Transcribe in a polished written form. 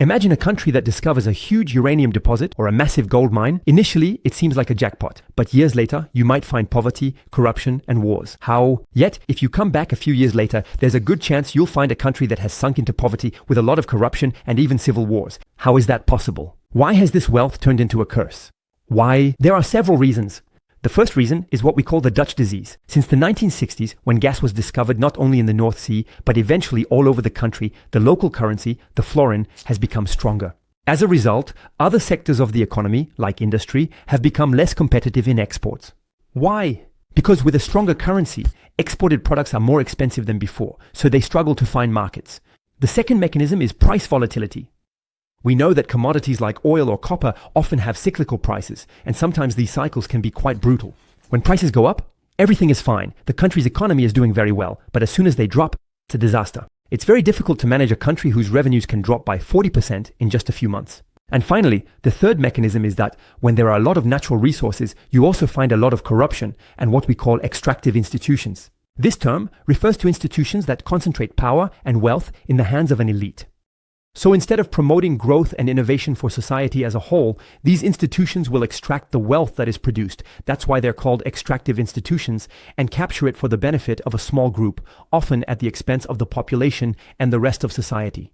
Imagine a country that discovers a huge uranium deposit or a massive gold mine. Initially, it seems like a jackpot, but years later, you might find poverty, corruption, and wars. How? Yet, if you come back a few years later, there's a good chance you'll find a country that has sunk into poverty with a lot of corruption and even civil wars. How is that possible? Why has this wealth turned into a curse? Why? There are several reasons. The first reason is what we call the Dutch disease. Since the 1960s, when gas was discovered not only in the North Sea, but eventually all over the country, the local currency, the florin, has become stronger. As a result, other sectors of the economy, like industry, have become less competitive in exports. Why? Because with a stronger currency, exported products are more expensive than before, so they struggle to find markets. The second mechanism is price volatility. We know that commodities like oil or copper often have cyclical prices, and sometimes these cycles can be quite brutal. When prices go up, everything is fine. The country's economy is doing very well, but as soon as they drop, it's a disaster. It's very difficult to manage a country whose revenues can drop by 40% in just a few months. And finally, the third mechanism is that when there are a lot of natural resources, you also find a lot of corruption and what we call extractive institutions. This term refers to institutions that concentrate power and wealth in the hands of an elite. So instead of promoting growth and innovation for society as a whole, these institutions will extract the wealth that is produced. That's why they're called extractive institutions, and capture it for the benefit of a small group, often at the expense of the population and the rest of society.